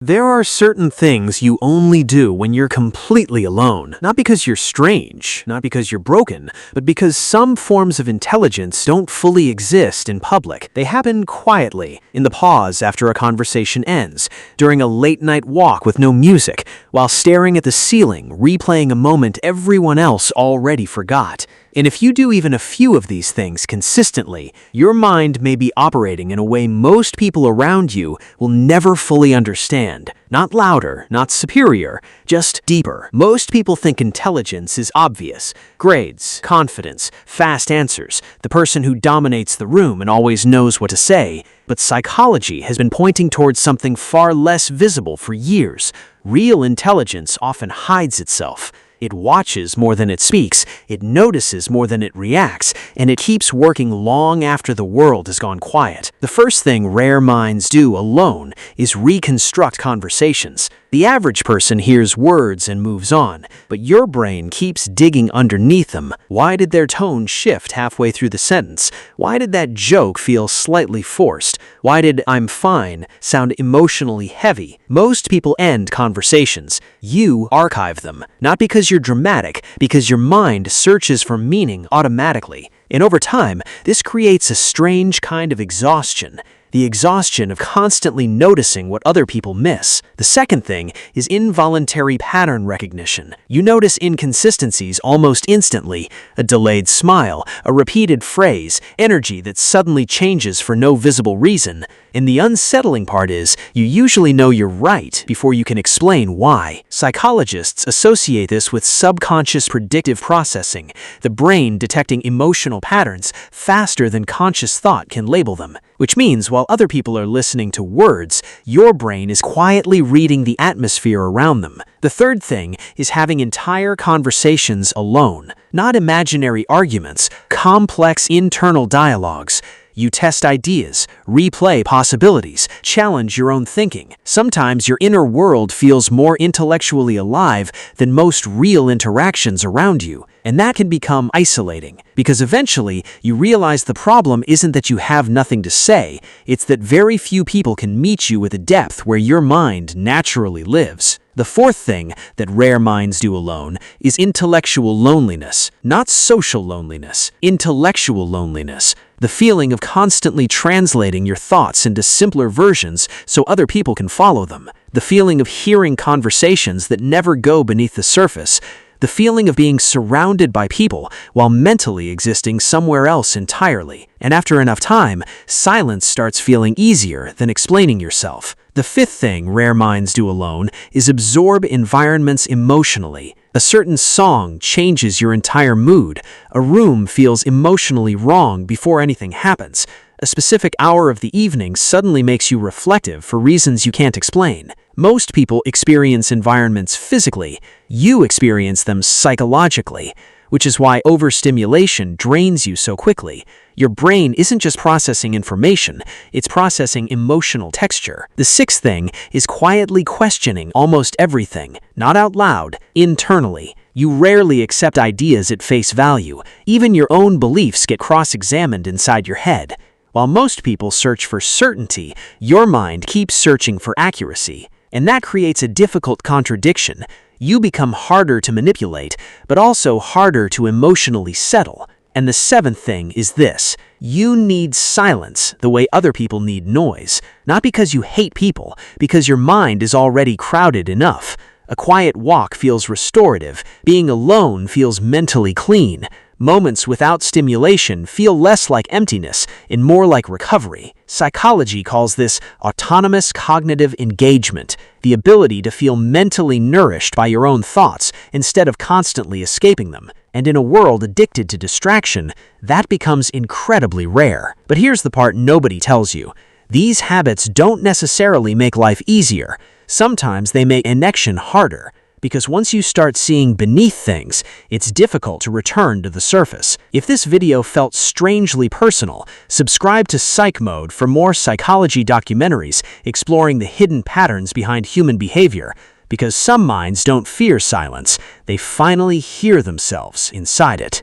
There are certain things you only do when you're completely alone. Not because you're strange, not because you're broken, but because some forms of intelligence don't fully exist in public. They happen quietly, in the pause after a conversation ends, during a late-night walk with no music, while staring at the ceiling, replaying a moment everyone else already forgot. And if you do even a few of these things consistently, your mind may be operating in a way most people around you will never fully understand. Not louder, not superior, just deeper. Most people think intelligence is obvious. Grades, confidence, fast answers, the person who dominates the room and always knows what to say. But psychology has been pointing towards something far less visible for years. Real intelligence often hides itself. It watches more than it speaks, it notices more than it reacts, and it keeps working long after the world has gone quiet. The first thing rare minds do alone is reconstruct conversations. The average person hears words and moves on, but your brain keeps digging underneath them. Why did their tone shift halfway through the sentence? Why did that joke feel slightly forced? Why did "I'm fine" sound emotionally heavy? Most people end conversations. You archive them, not because you're dramatic, because your mind searches for meaning automatically. And over time, this creates a strange kind of exhaustion. The exhaustion of constantly noticing what other people miss. The second thing is involuntary pattern recognition. You notice inconsistencies almost instantly. A delayed smile, a repeated phrase, energy that suddenly changes for no visible reason. And the unsettling part is, you usually know you're right before you can explain why. Psychologists associate this with subconscious predictive processing, the brain detecting emotional patterns faster than conscious thought can label them. Which means while other people are listening to words, your brain is quietly reading the atmosphere around them. The third thing is having entire conversations alone, not imaginary arguments, complex internal dialogues. You test ideas, replay possibilities, challenge your own thinking. Sometimes your inner world feels more intellectually alive than most real interactions around you. And that can become isolating, because eventually you realize the problem isn't that you have nothing to say, it's that very few people can meet you with a depth where your mind naturally lives. The fourth thing that rare minds do alone is intellectual loneliness, not social loneliness, intellectual loneliness. The feeling of constantly translating your thoughts into simpler versions so other people can follow them. The feeling of hearing conversations that never go beneath the surface. The feeling of being surrounded by people while mentally existing somewhere else entirely. And after enough time, silence starts feeling easier than explaining yourself. The fifth thing rare minds do alone is absorb environments emotionally. A certain song changes your entire mood. A room feels emotionally wrong before anything happens. A specific hour of the evening suddenly makes you reflective for reasons you can't explain. Most people experience environments physically. You experience them psychologically, which is why overstimulation drains you so quickly. Your brain isn't just processing information, it's processing emotional texture. The sixth thing is quietly questioning almost everything, not out loud, internally. You rarely accept ideas at face value. Even your own beliefs get cross-examined inside your head. While most people search for certainty, your mind keeps searching for accuracy. And that creates a difficult contradiction. You become harder to manipulate, but also harder to emotionally settle. And the seventh thing is this: you need silence the way other people need noise. Not because you hate people, because your mind is already crowded enough. A quiet walk feels restorative. Being alone feels mentally clean. Moments without stimulation feel less like emptiness and more like recovery. Psychology calls this autonomous cognitive engagement, the ability to feel mentally nourished by your own thoughts instead of constantly escaping them. And in a world addicted to distraction, that becomes incredibly rare. But here's the part nobody tells you. These habits don't necessarily make life easier. Sometimes they make connection harder. Because once you start seeing beneath things, it's difficult to return to the surface. If this video felt strangely personal, subscribe to Psyche Mode for more psychology documentaries exploring the hidden patterns behind human behavior. Because some minds don't fear silence, they finally hear themselves inside it.